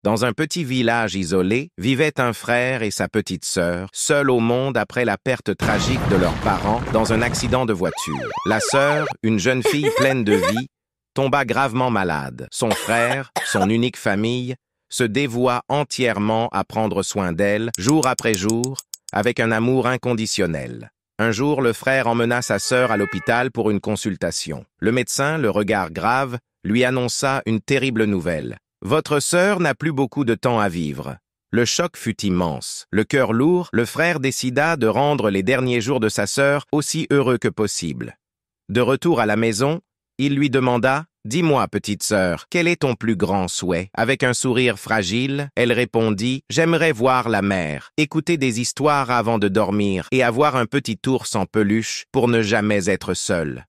Dans un petit village isolé, vivaient un frère et sa petite sœur, seuls au monde après la perte tragique de leurs parents dans un accident de voiture. La sœur, une jeune fille pleine de vie, tomba gravement malade. Son frère, son unique famille, se dévoua entièrement à prendre soin d'elle, jour après jour, avec un amour inconditionnel. Un jour, le frère emmena sa sœur à l'hôpital pour une consultation. Le médecin, le regard grave, lui annonça une terrible nouvelle. « Votre sœur n'a plus beaucoup de temps à vivre. » Le choc fut immense. Le cœur lourd, le frère décida de rendre les derniers jours de sa sœur aussi heureux que possible. De retour à la maison, il lui demanda « Dis-moi, petite sœur, quel est ton plus grand souhait ?» Avec un sourire fragile, elle répondit « J'aimerais voir la mer, écouter des histoires avant de dormir et avoir un petit ours en peluche pour ne jamais être seule. »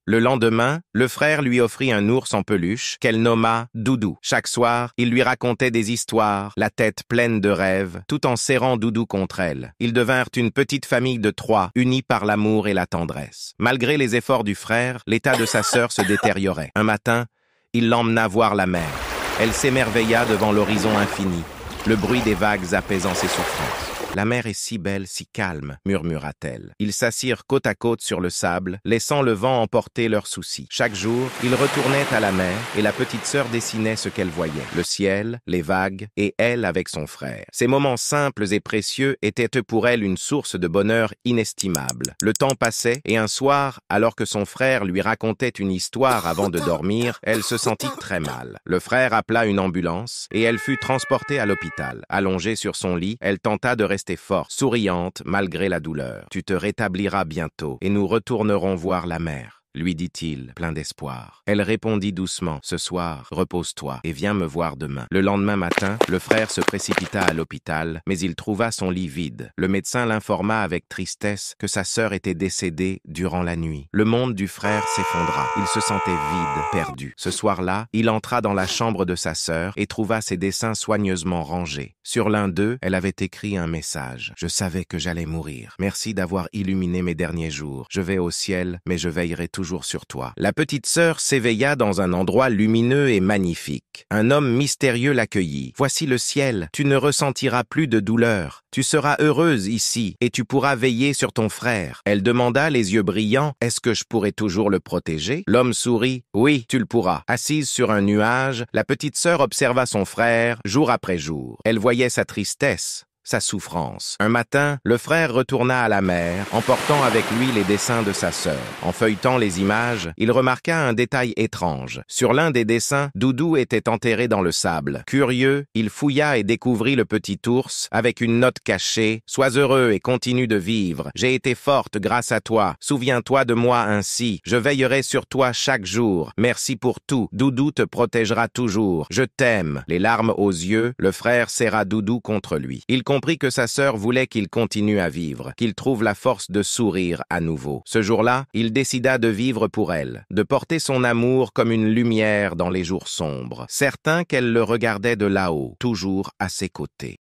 Le lendemain, le frère lui offrit un ours en peluche qu'elle nomma Doudou. Chaque soir, il lui racontait des histoires, la tête pleine de rêves, tout en serrant Doudou contre elle. Ils devinrent une petite famille de 3, unis par l'amour et la tendresse. Malgré les efforts du frère, l'état de sa sœur se détériorait. Un matin, il l'emmena voir la mer. Elle s'émerveilla devant l'horizon infini, le bruit des vagues apaisant ses souffrances. « La mer est si belle, si calme, » murmura-t-elle. Ils s'assirent côte à côte sur le sable, laissant le vent emporter leurs soucis. Chaque jour, ils retournaient à la mer et la petite sœur dessinait ce qu'elle voyait. Le ciel, les vagues et elle avec son frère. Ces moments simples et précieux étaient pour elle une source de bonheur inestimable. Le temps passait et un soir, alors que son frère lui racontait une histoire avant de dormir, elle se sentit très mal. Le frère appela une ambulance et elle fut transportée à l'hôpital. Allongée sur son lit, elle tenta de rester forte, souriante malgré la douleur. « Tu te rétabliras bientôt et nous retournerons voir la mer. » lui dit-il, plein d'espoir. Elle répondit doucement, « Ce soir, repose-toi et viens me voir demain. » Le lendemain matin, le frère se précipita à l'hôpital, mais il trouva son lit vide. Le médecin l'informa avec tristesse que sa sœur était décédée durant la nuit. Le monde du frère s'effondra. Il se sentait vide, perdu. Ce soir-là, il entra dans la chambre de sa sœur et trouva ses dessins soigneusement rangés. Sur l'un d'eux, elle avait écrit un message. « Je savais que j'allais mourir. Merci d'avoir illuminé mes derniers jours. Je vais au ciel, mais je veillerai toujours sur toi. » La petite sœur s'éveilla dans un endroit lumineux et magnifique. Un homme mystérieux l'accueillit. « Voici le ciel. Tu ne ressentiras plus de douleur. Tu seras heureuse ici et tu pourras veiller sur ton frère. » Elle demanda, les yeux brillants, « Est-ce que je pourrai toujours le protéger ?» L'homme sourit. « Oui, tu le pourras. » Assise sur un nuage, la petite sœur observa son frère jour après jour. Elle voyait sa tristesse, sa souffrance. Un matin, le frère retourna à la mer, emportant avec lui les dessins de sa sœur. En feuilletant les images, il remarqua un détail étrange. Sur l'un des dessins, Doudou était enterré dans le sable. Curieux, il fouilla et découvrit le petit ours avec une note cachée. « Sois heureux et continue de vivre. J'ai été forte grâce à toi. Souviens-toi de moi ainsi. Je veillerai sur toi chaque jour. Merci pour tout. Doudou te protégera toujours. Je t'aime. » Les larmes aux yeux, le frère serra Doudou contre lui. Il comprit que sa sœur voulait qu'il continue à vivre, qu'il trouve la force de sourire à nouveau. Ce jour-là, il décida de vivre pour elle, de porter son amour comme une lumière dans les jours sombres, certain qu'elle le regardait de là-haut, toujours à ses côtés.